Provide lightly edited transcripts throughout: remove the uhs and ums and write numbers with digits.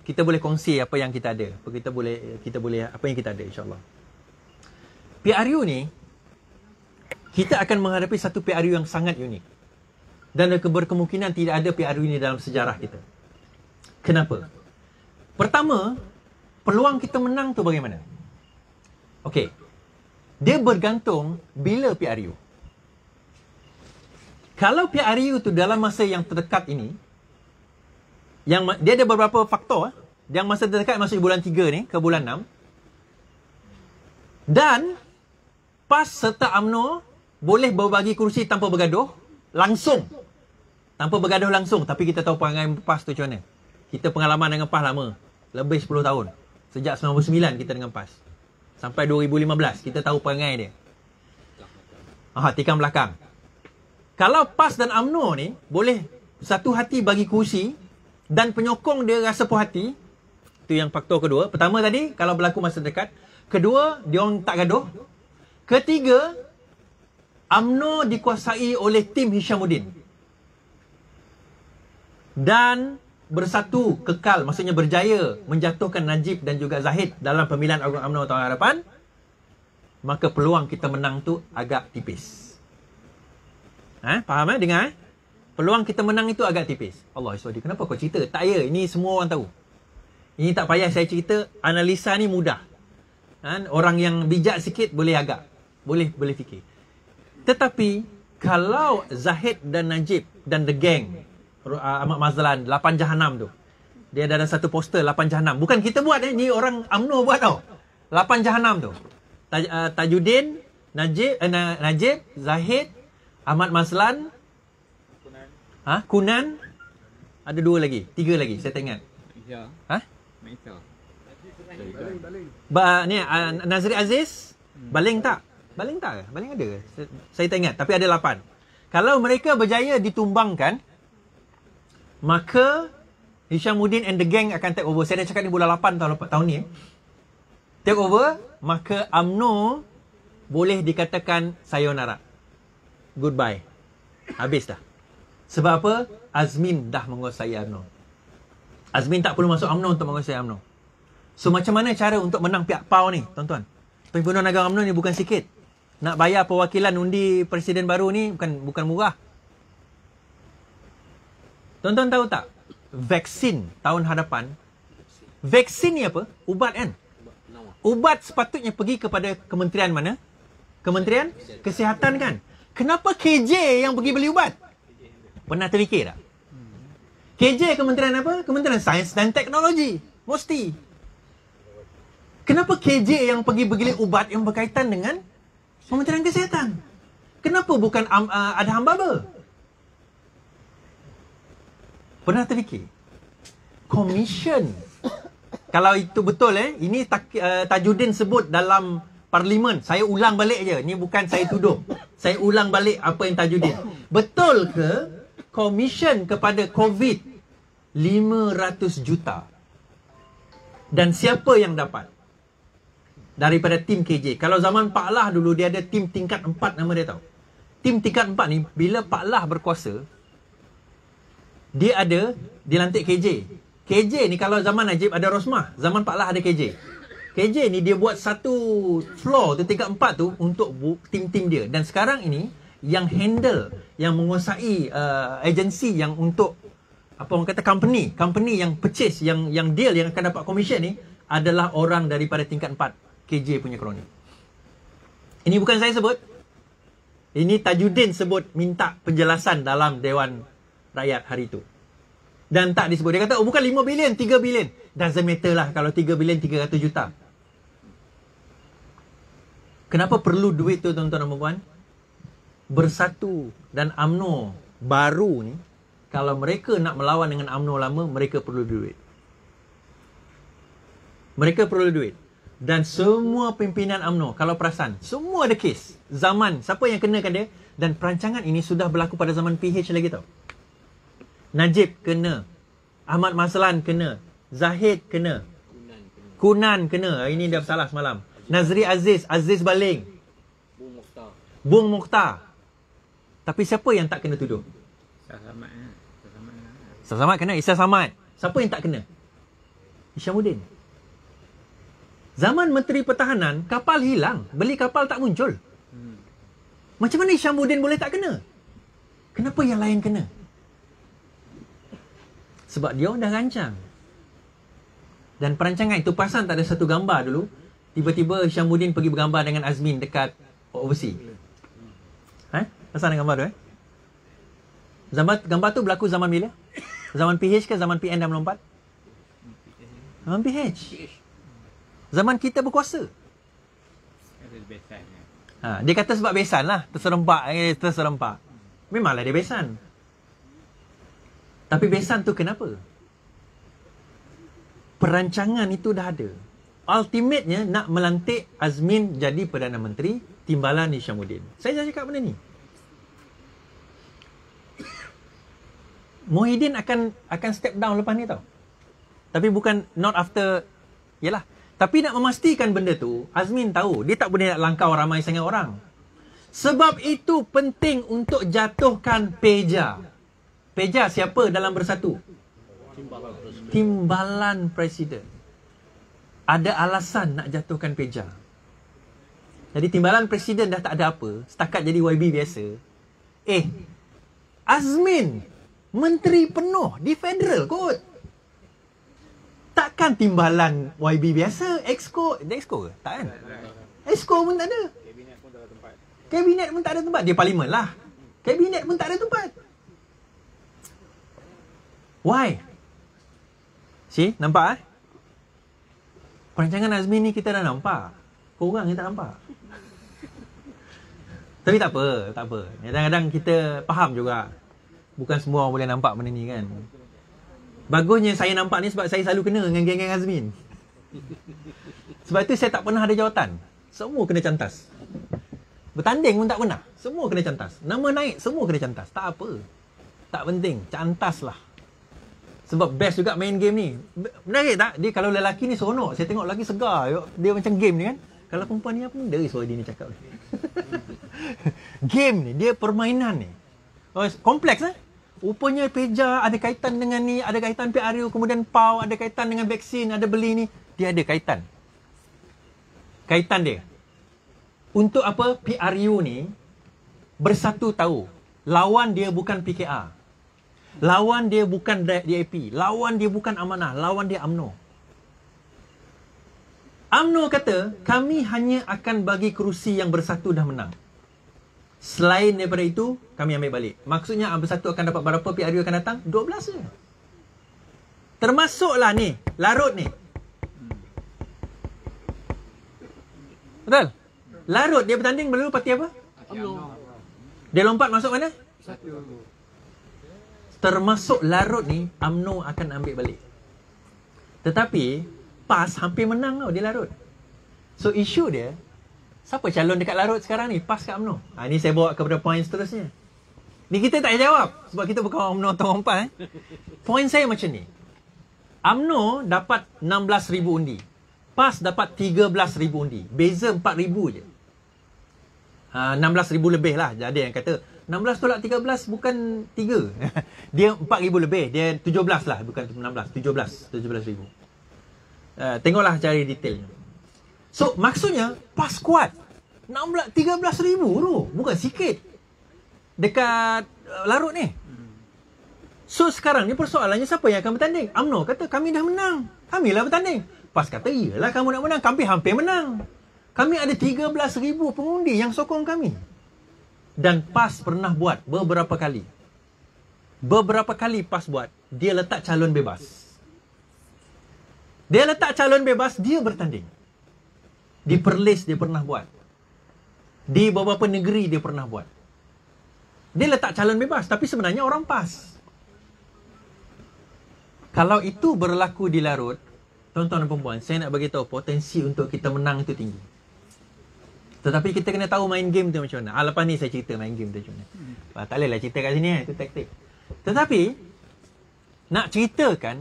Kita boleh kongsi apa yang kita ada. Kita boleh apa yang kita ada, insya-Allah. PRU ni kita akan menghadapi satu PRU yang sangat unik. Dan berkemungkinan tidak ada PRU ini dalam sejarah kita. Kenapa? Pertama, peluang kita menang tu bagaimana? Okey. Dia bergantung bila PRU. Kalau PRU tu dalam masa yang terdekat ini, dia ada beberapa faktor. Yang masa terdekat masuk bulan 3 ni ke bulan 6. Dan PAS serta UMNO boleh berbagi kursi tanpa bergaduh langsung. Tanpa bergaduh langsung. Tapi kita tahu perangai PAS tu macam mana. Kita pengalaman dengan PAS lama. Lebih 10 tahun. Sejak 99 kita dengan PAS. Sampai 2015 kita tahu perangai dia. Tikam belakang. Kalau PAS dan UMNO ni boleh satu hati bagi kursi dan penyokong dia rasa puas hati, itu yang faktor kedua. Pertama tadi, kalau berlaku masa dekat. Kedua, dia orang tak gaduh. Ketiga, UMNO dikuasai oleh tim Hishamuddin. Dan bersatu kekal, maksudnya berjaya menjatuhkan Najib dan juga Zahid dalam pemilihan UMNO tahun hadapan. Maka peluang kita menang tu agak tipis. Faham dengar peluang kita menang itu agak tipis. Allah SWT, kenapa kau cerita? Tak ya, ini semua orang tahu. Ini tak payah saya cerita, analisa ni mudah. Orang yang bijak sikit boleh boleh fikir. Tetapi kalau Zahid dan Najib dan The Gang, Ahmad Mazlan, 8 Jahanam tu, dia ada satu poster 8 Jahanam. Bukan kita buat ni orang UMNO buat tau. 8 Jahanam tu. Tajuddin, Najib, Zahid, Ahmad Mazlan, Kunan, ada 2 lagi, 3 lagi, saya tak ingat. Ni Nazri Aziz, Baling tak? Baling tak ke? Baling ada ke? Saya tak ingat, tapi ada 8. Kalau mereka berjaya ditumbangkan, maka Hishamuddin and the Gang akan take over. Saya dah cakap ni bulan 8 tahun ni. Take over, maka UMNO boleh dikatakan sayonara. Goodbye. Habis dah. Sebab apa? Azmin dah menguasai UMNO. Azmin tak perlu masuk UMNO untuk menguasai UMNO. So macam mana cara untuk menang pihak PAU ni, tuan-tuan? Pimpinan agama UMNO ni bukan sikit. Nak bayar perwakilan undi presiden baru ni bukan murah. Tuan-tuan tahu tak? Vaksin tahun hadapan. Vaksin ni apa? Ubat kan? Ubat sepatutnya pergi kepada kementerian mana? Kementerian Kesihatan kan? Kenapa KJ yang pergi beli ubat? Pernah terfikir tak? KJ kementerian apa? Kementerian Sains dan Teknologi. Mesti. Kenapa KJ yang pergi beli ubat yang berkaitan dengan Kementerian Kesihatan? Kenapa bukan Adham Baba? Pernah terfikir? Commission. Kalau itu betul ini Tajuddin sebut dalam Parlimen. Saya ulang balik je. Ni bukan saya tuduh. Saya ulang balik apa yang Tajuddin. Betul ke commission kepada COVID 500 juta? Dan siapa yang dapat? Daripada tim KJ. Kalau zaman Pak Lah dulu, dia ada tim tingkat 4 nama dia tahu. Tim tingkat 4 ni, bila Pak Lah berkuasa, dia lantik KJ. KJ ni kalau zaman Najib ada Rosmah. Zaman Pak Lah ada KJ. KJ ni dia buat satu floor tu, tingkat 4 tu untuk tim-tim dia. Dan sekarang ini, yang handle, yang menguasai agensi yang untuk, apa orang kata, company yang purchase, yang deal, yang akan dapat commission ni, adalah orang daripada tingkat 4. KJ punya kroni. Ini bukan saya sebut. Ini Tajuddin sebut, minta penjelasan dalam Dewan Rakyat hari itu. Dan tak disebut. Dia kata, bukan 5 bilion, 3 bilion. Doesn't matter lah kalau 3 bilion, 300 juta. Kenapa perlu duit tu, tuan-tuan dan puan? Bersatu. Dan UMNO baru ni, kalau mereka nak melawan dengan UMNO lama, mereka perlu duit. Mereka perlu duit. Dan semua pimpinan UMNO, kalau perasan, semua ada kes. Zaman, siapa yang kenakan dia? Dan perancangan ini sudah berlaku pada zaman PH lagi tau. Najib kena. Ahmad Mazlan kena. Zahid kena. Kunan kena. Ini dia bersalah semalam. Nazri Aziz, Aziz Baling, Bung Mukhtar. Tapi siapa yang tak kena tuduh? Isa Samad kena. Isa Samad. Siapa yang tak kena? Hishamuddin. Zaman Menteri Pertahanan, kapal hilang. Beli kapal tak muncul. Macam mana Hishamuddin boleh tak kena? Kenapa yang lain kena? Sebab dia dah rancang. Dan perancangan itu perasan tak ada satu gambar dulu. Tiba-tiba Hishamuddin pergi bergambar dengan Azmin dekat overseas. Perasan gambar tu gambar tu berlaku zaman bila? Zaman PH ke zaman PN dah melompat? Zaman PH. Zaman kita berkuasa. Dia kata sebab besan lah. Terserempak. Memanglah dia besan. Tapi besan tu kenapa? Perancangan itu dah ada. Ultimate-nya nak melantik Azmin jadi Perdana Menteri, timbalan Hishamuddin. Saya dah cakap benda ni. Muhyiddin akan step down lepas ni tau. Tapi bukan not after. Yalah. Tapi nak memastikan benda tu, Azmin tahu dia tak boleh nak langkau ramai sangat orang. Sebab itu penting untuk jatuhkan Peja. Peja siapa dalam Bersatu? Timbalan Presiden. Ada alasan nak jatuhkan Peja. Jadi timbalan Presiden dah tak ada apa. Setakat jadi YB biasa. Azmin Menteri penuh di federal kot. Takkan timbalan YB biasa. Exco ke? Tak kan? Exco pun tak ada. Kabinet pun tak ada tempat. Dia parlimen lah. Kabinet pun tak ada tempat. Why? See? Nampak Perancangan Azmin ni kita dah nampak. Korang yang tak nampak. Tapi tak apa. Kadang-kadang kita faham juga. Bukan semua orang boleh nampak benda ni kan. Bagusnya saya nampak ni sebab saya selalu kena dengan geng-geng Azmin. Sebab itu saya tak pernah ada jawatan. Semua kena cantas. Bertanding pun tak pernah. Semua kena cantas. Nama naik, semua kena cantas. Tak apa. Tak penting. Cantas lah. Sebab best juga main game ni. Menarik tak? Dia kalau lelaki ni seronok. Saya tengok lelaki segar. Dia macam game ni kan. Kalau perempuan ni apa benda suara dia ni cakap ni. Game ni. Dia permainan ni. Kompleks Rupanya Peja ada kaitan dengan ni. Ada kaitan PRU. Kemudian PAU. Ada kaitan dengan vaksin. Ada beli ni. Dia ada kaitan. Kaitan dia. Untuk apa? PRU ni Bersatu tahu. Lawan dia bukan PKR. Lawan dia bukan DAP. Lawan dia bukan Amanah. Lawan dia UMNO. UMNO kata, kami hanya akan bagi kerusi yang Bersatu dah menang. Selain daripada itu, kami ambil balik. Maksudnya Bersatu akan dapat berapa PRU akan datang? 12 je. Termasuklah ni, Larut ni. Betul? Larut dia bertanding melalui parti apa? UMNO. Dia lompat masuk mana? Termasuk Larut ni, UMNO akan ambil balik. Tetapi, PAS hampir menang tau di Larut. So, isu dia, siapa calon dekat Larut sekarang ni? PAS kat UMNO. Ni saya bawa kepada poin seterusnya. Ni kita tak payah jawab. Sebab kita bukan UMNO atau orang PAS. Poin saya macam ni. UMNO dapat 16,000 undi. PAS dapat 13,000 undi. Beza 4,000 je. 16,000 lebih lah. Jadi yang kata, 16 tolak 13 bukan 3. Dia 4,000 lebih. Dia 17 lah. Bukan 16. 17,000. Tengoklah cari detailnya. So, maksudnya, PAS kuat. 13,000 tu. Bukan sikit. Dekat Larut ni. So, sekarang ni persoalannya siapa yang akan bertanding? UMNO kata, kami dah menang. Kamilah bertanding. PAS kata, iyalah kamu nak menang. Kami hampir menang. Kami ada 13,000 pengundi yang sokong kami. Dan PAS pernah buat beberapa kali. Beberapa kali PAS buat. Dia letak calon bebas. Dia letak calon bebas, dia bertanding. Di Perlis dia pernah buat. Di beberapa negeri dia pernah buat. Dia letak calon bebas, tapi sebenarnya orang PAS. Kalau itu berlaku di Larut, tuan-tuan dan perempuan, saya nak bagi tahu potensi untuk kita menang itu tinggi. Tetapi kita kena tahu main game tu macam mana. Lepas ni saya cerita main game tu macam mana. Tak bolehlah cerita kat sini, itu taktik. Tetapi, nak ceritakan,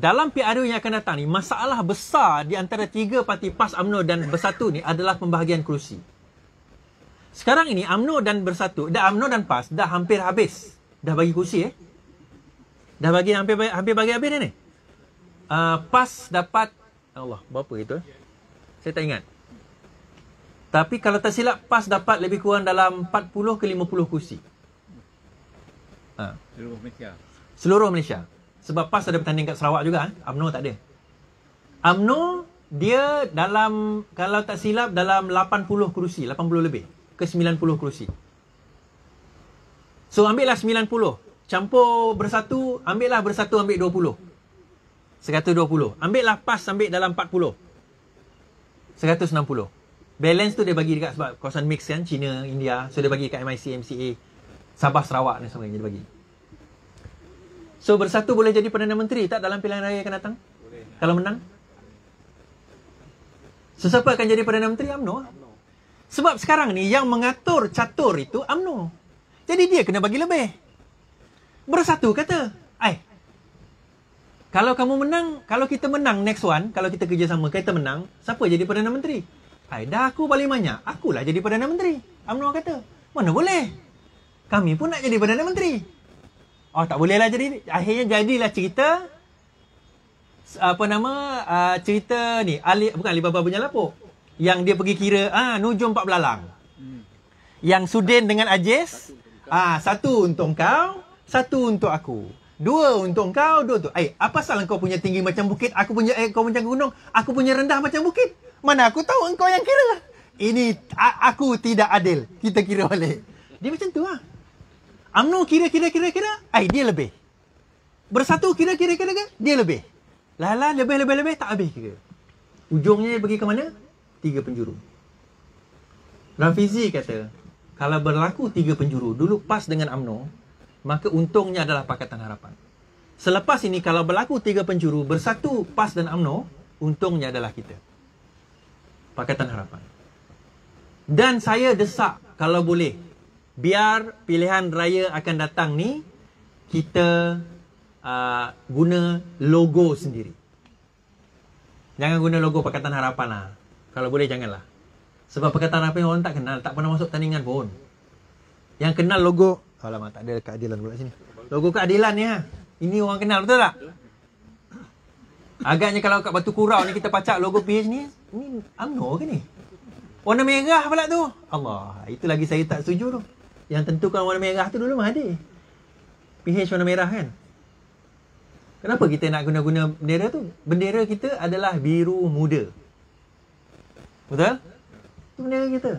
dalam PRU yang akan datang ni, masalah besar di antara tiga parti PAS, UMNO dan Bersatu ni adalah pembahagian kerusi. Sekarang ini UMNO dan Bersatu, UMNO dan PAS dah hampir habis. Dah bagi kerusi Dah bagi hampir bagi habis ni. PAS dapat Allah, berapa itu? Saya tak ingat. Tapi kalau tak silap, PAS dapat lebih kurang dalam 40 ke 50 kursi. Seluruh Malaysia. Seluruh Malaysia. Sebab PAS ada bertanding kat Sarawak juga. UMNO tak ada. UMNO dia dalam, kalau tak silap, dalam 80 kerusi. 80 lebih. Ke 90 kerusi. So ambillah 90. Campur Bersatu, ambillah Bersatu ambil 20. 120. Ambillah PAS ambil dalam 40. 160. Balance tu dia bagi dekat, sebab kawasan mix kan, China, India. So dia bagi dekat MIC, MCA, Sabah, Sarawak dan sebagainya dia bagi. So Bersatu boleh jadi Perdana Menteri tak dalam pilihan raya akan datang? Boleh. Kalau menang? So siapa akan jadi Perdana Menteri? UMNO. Sebab sekarang ni yang mengatur catur itu UMNO. Jadi dia kena bagi lebih. Bersatu kata, kalau kamu menang, kalau kita menang next one, kalau kita kerjasama, kita menang, siapa jadi Perdana Menteri? Dah aku paling banyak, akulah jadi Perdana Menteri. UMNO kata, mana boleh? Kami pun nak jadi Perdana Menteri. Oh, tak boleh lah jadi. Akhirnya jadilah cerita, cerita ni, bukan Alibaba punya lapuk. Yang dia pergi kira, Nujum 4 belalang. Yang Sudin dengan Ajis, satu untuk kau, satu untuk aku. Dua untuk kau, dua untuk... apa salah kau punya tinggi macam bukit, aku punya kau macam gunung, aku punya rendah macam bukit. Mana aku tahu engkau yang kira. Ini, aku tidak adil. Kita kira balik. Dia macam tu lah. UMNO kira, dia lebih. Bersatu kira, dia lebih. Lebih, tak habis kira. Ujungnya dia pergi ke mana? 3 penjuru. Rafizi kata, kalau berlaku 3 penjuru, dulu PAS dengan UMNO, maka untungnya adalah Pakatan Harapan. Selepas ini, kalau berlaku 3 penjuru, Bersatu, PAS dan UMNO, untungnya adalah kita. Pakatan Harapan. Dan saya desak, kalau boleh, biar pilihan raya akan datang ni, kita guna logo sendiri. Jangan guna logo Pakatan Harapan lah. Kalau boleh, janganlah. Sebab Pakatan Harapan orang tak kenal, tak pernah masuk tandingan pun. Yang kenal logo, alamak, tak ada keadilan pula sini. Logo keadilan ni ini orang kenal, betul tak? Agaknya kalau kat Batu Kurau ni kita pacak logo PH ni UMNO ke ni? Warna merah pula tu. Allah, itu lagi saya tak setuju tu. Yang tentukan warna merah tu dulu Mahathir. PH warna merah kan? Kenapa kita nak guna-guna bendera tu? Bendera kita adalah biru muda. Betul? Itu bendera kita.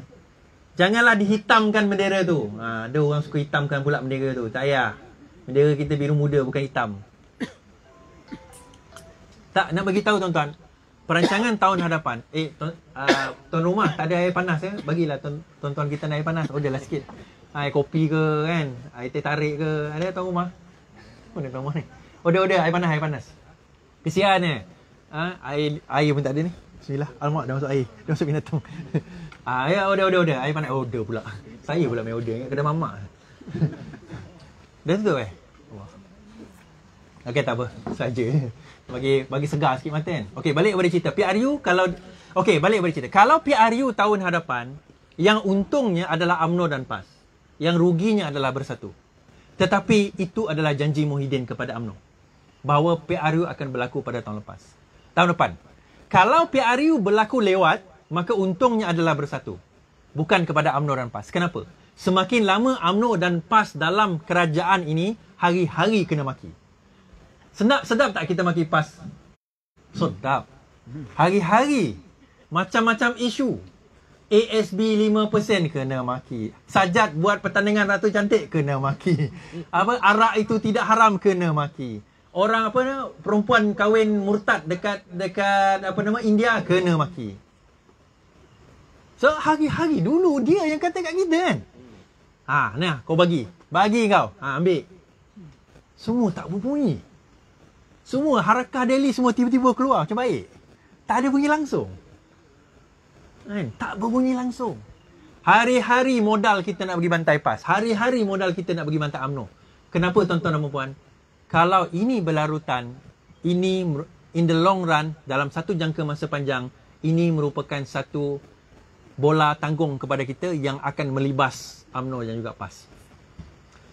Janganlah dihitamkan bendera tu. Ada orang suka hitamkan pula bendera tu. Tak payah. Bendera kita biru muda, bukan hitam. Tak, nak bagi tahu tuan-tuan. Perancangan tahun hadapan. Tuan rumah tak ada air panas bagilah tuan-tuan kita nak air panas. Orderlah sikit. Air kopi ke kan, air teh tarik ke. Ada tuan rumah? Mana tuan rumah ni? Order air panas. Kesian ni. Air pun tak ada ni. Bismillah. Alamak, dah masuk air. Dah masuk binatang. Order air panas. Order pula. Saya pula main order. Ingat kedai mamak. Dah tutup Okey, tak apa. Saja. Bagi segar sikit mata kan. Okey, balik kepada cerita. PRU kalau PRU tahun hadapan, yang untungnya adalah UMNO dan PAS. Yang ruginya adalah Bersatu. Tetapi itu adalah janji Muhyiddin kepada UMNO. Bahawa PRU akan berlaku pada tahun depan. Kalau PRU berlaku lewat, maka untungnya adalah Bersatu. Bukan kepada UMNO dan PAS. Kenapa? Semakin lama UMNO dan PAS dalam kerajaan ini, hari-hari kena maki. Sedap tak kita maki PAS? Sedap. Hari-hari. Macam-macam isu. ASB 5% kena maki. Sajat buat pertandingan Ratu Cantik kena maki. Arak itu tidak haram kena maki. Orang perempuan kahwin murtad dekat India kena maki. So hari-hari dulu dia yang kata kat kita kan. Nah, kau bagi kau. Ambil. Semua tak berbunyi. Semua harakah Delhi semua tiba-tiba keluar macam baik. Tak ada bunyi langsung. Tak berbunyi langsung. Hari-hari modal kita nak pergi bantai PAS. Hari-hari modal kita nak pergi bantai UMNO. Kenapa tuan-tuan dan puan? Kalau ini berlarutan, ini in the long run, dalam satu jangka masa panjang, ini merupakan satu bola tanggung kepada kita yang akan melibas UMNO dan juga PAS.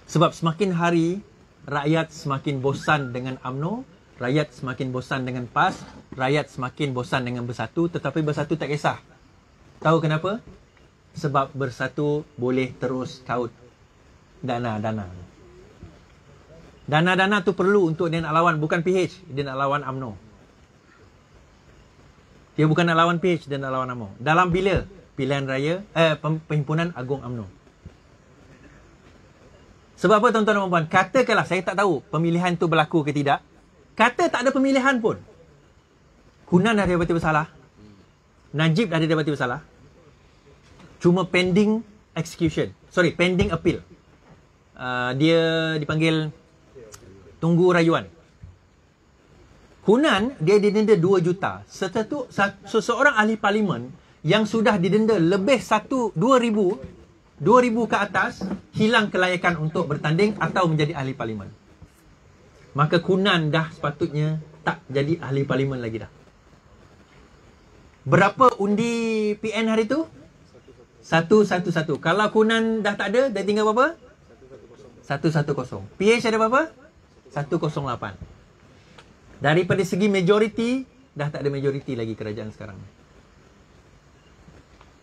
Sebab semakin hari rakyat semakin bosan dengan UMNO, rakyat semakin bosan dengan PAS, rakyat semakin bosan dengan Bersatu, tetapi Bersatu tak kisah. Tahu kenapa? Sebab Bersatu boleh terus kaut dana-dana. Dana-dana tu perlu untuk dia nak lawan, bukan PH, dia nak lawan UMNO. Dia bukan nak lawan PH, dia nak lawan UMNO. Dalam bila? Pilihan raya, Perhimpunan Agung UMNO. Sebab apa tuan-tuan dan puan-puan? Katakanlah, saya tak tahu pemilihan tu berlaku ke tidak. Kata tak ada pemilihan pun. Kunan dah didapati bersalah. Najib dah didapati bersalah. Cuma pending execution. Sorry, pending appeal. Dia dipanggil tunggu rayuan. Kunan dia didenda 2 juta. Seseorang ahli parlimen yang sudah didenda lebih 2,000 ke atas hilang kelayakan untuk bertanding atau menjadi ahli parlimen. Maka Kunan dah sepatutnya tak jadi ahli parlimen lagi dah. Berapa undi PN hari tu? 111. Kalau Kunan dah tak ada, dah tinggal berapa? 110. PH ada berapa? 108. Daripada segi majoriti, dah tak ada majoriti lagi kerajaan sekarang.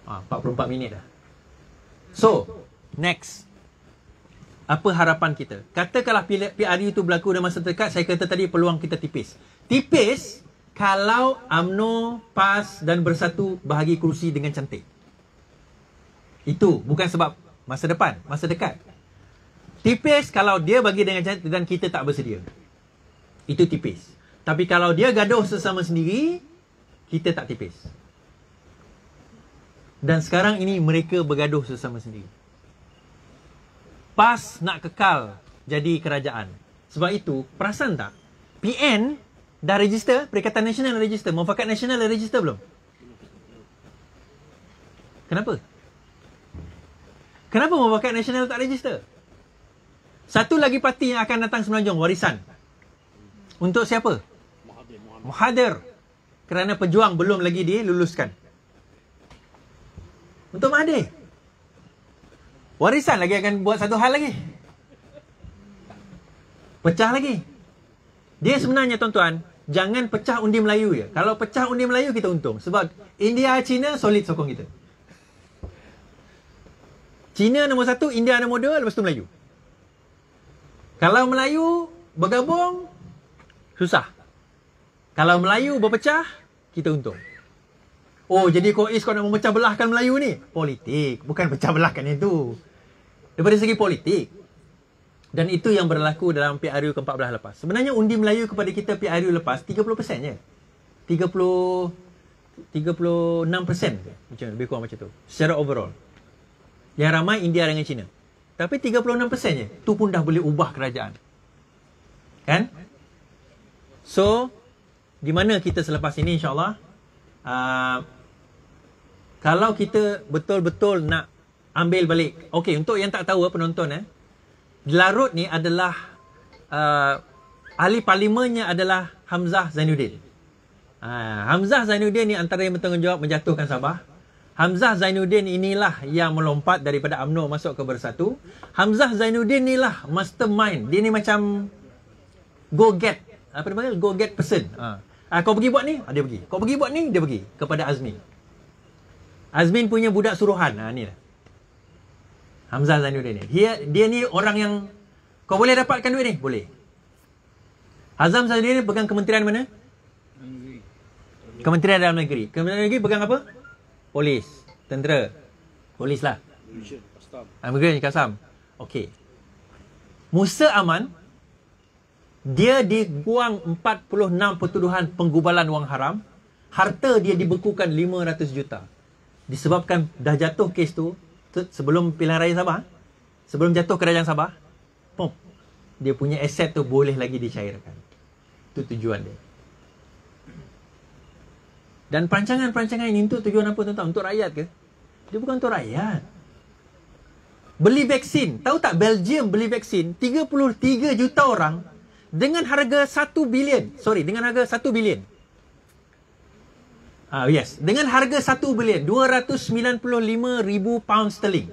44 minit dah. So, next. Apa harapan kita? Katakanlah PRU itu berlaku dalam masa terdekat, saya kata tadi peluang kita tipis. Tipis kalau UMNO, PAS dan Bersatu bahagi kerusi dengan cantik. Itu bukan sebab masa depan, masa dekat. Tipis kalau dia bagi dengan cantik dan kita tak bersedia. Itu tipis. Tapi kalau dia gaduh sesama sendiri, kita tak tipis. Dan sekarang ini mereka bergaduh sesama sendiri. PAS nak kekal jadi kerajaan. Sebab itu, perasan tak? PN dah register, Perikatan Nasional register. Mufakat Nasional dah register belum? Kenapa? Kenapa Mufakat Nasional tak register? Satu lagi parti yang akan datang Semenanjung, Warisan. Untuk siapa? Mahathir. Kerana pejuang belum lagi diluluskan. Untuk Mahathir. Warisan lagi akan buat satu hal lagi. Pecah lagi. Dia sebenarnya tuan-tuan, jangan pecah undi Melayu je. Kalau pecah undi Melayu kita untung. Sebab India, China solid sokong kita. China nombor 1, India nombor 2, lepas tu Melayu. Kalau Melayu bergabung, susah. Kalau Melayu berpecah, kita untung. Oh, jadi Kois kau nak memecah belahkan Melayu ni? Politik, bukan pecah belahkan itu. Daripada segi politik. Dan itu yang berlaku dalam PRU ke-14 lepas. Sebenarnya undi Melayu kepada kita PRU lepas 30% je. 36% ke? Macam lebih kurang macam tu. Secara overall. Yang ramai India dengan China. Tapi 36% je. Tu pun dah boleh ubah kerajaan. Kan? So, di mana kita selepas ini insyaAllah? Kalau kita betul-betul nak ambil balik. Okey, untuk yang tak tahu penonton Larut ni adalah ahli parlimennya adalah Hamzah Zainuddin. Hamzah Zainuddin ni antara yang bertanggungjawab menjatuhkan Sabah. Hamzah Zainuddin inilah yang melompat daripada UMNO masuk ke Bersatu. Hamzah Zainuddin inilah mastermind. Dia ni macam go get, apa dia panggil? Go get person. Kau pergi buat ni, dia pergi. Kau pergi buat ni, dia pergi kepada Azmin. Azmin punya budak suruhan. Ni lah. Hamzah Zainuddin ni. Dia ni orang yang kau boleh dapatkan duit ni? Boleh. Hamzah Zainuddin ni pegang kementerian mana? Kementerian Dalam Negeri. Kementerian Dalam Negeri pegang apa? Polis, tentera. Polis lah. Immigration, Kasam. Okey. Musa Aman, dia diguang 46 pertuduhan penggubalan wang haram. Harta dia dibekukan 500 juta. Disebabkan dah jatuh kes tu, sebelum pilihan raya Sabah, sebelum jatuh kerajaan Sabah, pom, dia punya aset tu boleh lagi dicairkan. Itu tujuan dia. Dan perancangan-perancangan ini untuk tujuan apa tuan-tuan? Untuk rakyat ke? Dia bukan untuk rakyat. Beli vaksin. Tahu tak Belgium beli vaksin 33 juta orang dengan harga 1 bilion. Sorry, dengan harga 1 bilion. Yes, dengan harga 1 bilion, 295,000 pound sterling.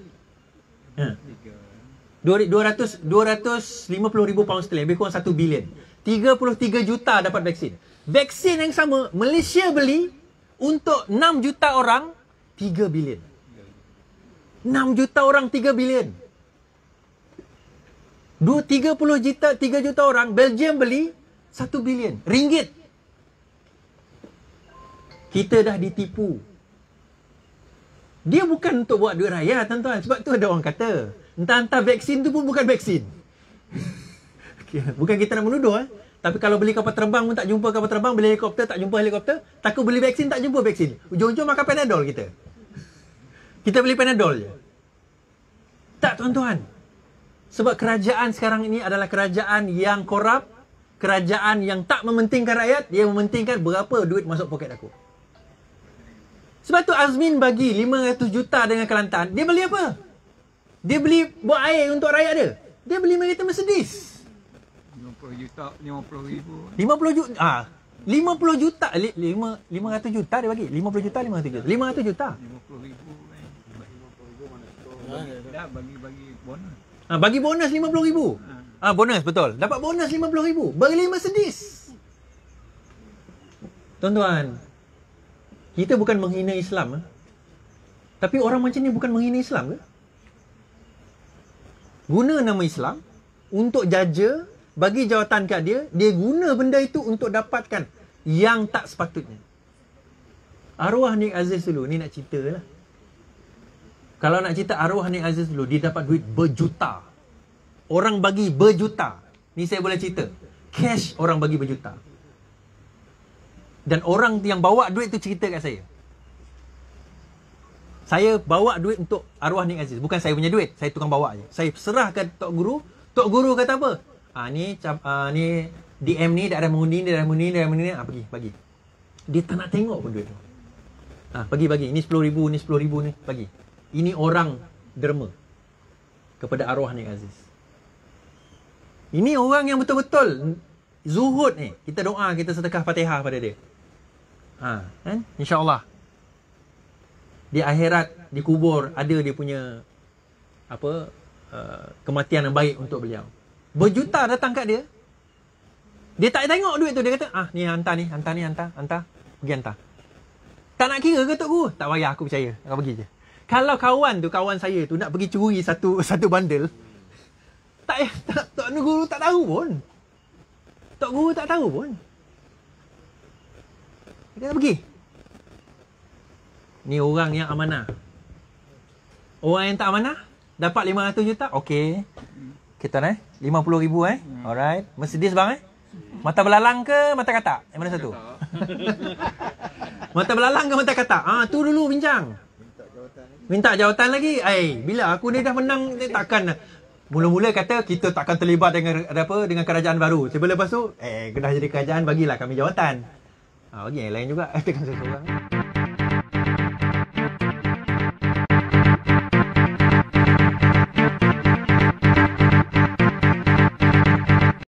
250,000 pound sterling, lebih kurang 1 bilion. 33 juta dapat vaksin. Vaksin yang sama, Malaysia beli untuk 6 juta orang, 3 bilion. 6 juta orang, 3 bilion. 3 juta orang, Belgium beli 1 bilion ringgit. Kita dah ditipu. Dia bukan untuk buat duit raya, tuan-tuan. Sebab tu ada orang kata, entah-entah vaksin tu pun bukan vaksin. Bukan kita nak menuduh. Tapi kalau beli kapal terbang pun tak jumpa kapal terbang, beli helikopter tak jumpa helikopter, takut beli vaksin tak jumpa vaksin. Ujung-ujung makan Panadol kita. Kita beli Panadol je. Tak, tuan-tuan. Sebab kerajaan sekarang ini adalah kerajaan yang korup, kerajaan yang tak mementingkan rakyat, dia mementingkan berapa duit masuk poket aku. Sebab tu Azmin bagi 500 juta dengan Kelantan, dia beli apa? Dia beli buat air untuk rakyat dia. Dia beli kereta Mercedes. 50 juta, 50 ribu. 50 juta. 50 juta. 500 juta dia bagi. 50 juta, 500 juta. 500 juta. 50 ribu kan. 50 ribu mana dah bagi bonus. Bagi bonus 50 ribu. Bonus, betul. Dapat bonus 50 ribu. Beli Mercedes. Tuan-tuan, kita bukan menghina Islam. Tapi orang macam ni bukan menghina Islam ke? Guna nama Islam untuk jaja, bagi jawatan kat dia, dia guna benda itu untuk dapatkan yang tak sepatutnya. Arwah Nik Aziz dulu, ni nak cerita lah. Kalau nak cerita arwah Nik Aziz dulu, dia dapat duit berjuta. Orang bagi berjuta. Ni saya boleh cerita. Cash orang bagi berjuta. Dan orang yang bawa duit tu cerita kat saya. Saya bawa duit untuk arwah Nik Aziz. Bukan saya punya duit. Saya tukang bawa je. Saya serahkan Tok Guru. Tok Guru kata apa? Ni DM ni daerah mengundi, daerah mengundi, daerah mengundi. Pergi, bagi. Dia tak nak tengok pun duit tu. Bagi. Ini 10 ribu, ni 10 ribu ni. Bagi. Ini orang derma kepada arwah Nik Aziz. Ini orang yang betul-betul zuhud ni. Kita doa, kita sedekah Fatihah pada dia. Kan? InsyaAllah. Di akhirat, di kubur, ada dia punya kematian yang baik untuk beliau. Berjuta datang kat dia. Dia tak tengok duit tu. Dia kata, ni hantar ni. Hantar. Pergi hantar. Tak nak kira ke Tok Guru? Tak payah, aku percaya. Aku pergi je. Kalau kawan saya tu nak pergi curi satu bundle, Tok Guru tak tahu pun. Tok Guru tak tahu pun. Dia kata pergi. Ni orang yang amanah. Orang yang tak amanah dapat 500 juta. Okey. Kita 50 ribu Alright. Mercedes bang Mata belalang ke mata katak? Yang mana satu? Mata belalang ke mata katak? Tu dulu bincang. Minta jawatan lagi. Bila aku ni dah menang, dia takkan mula-mula kata kita takkan terlibat dengan kerajaan baru. Sebelum lepas tu dah jadi kerajaan, bagilah kami jawatan. Bagi yang lain juga. Tekan seseorang.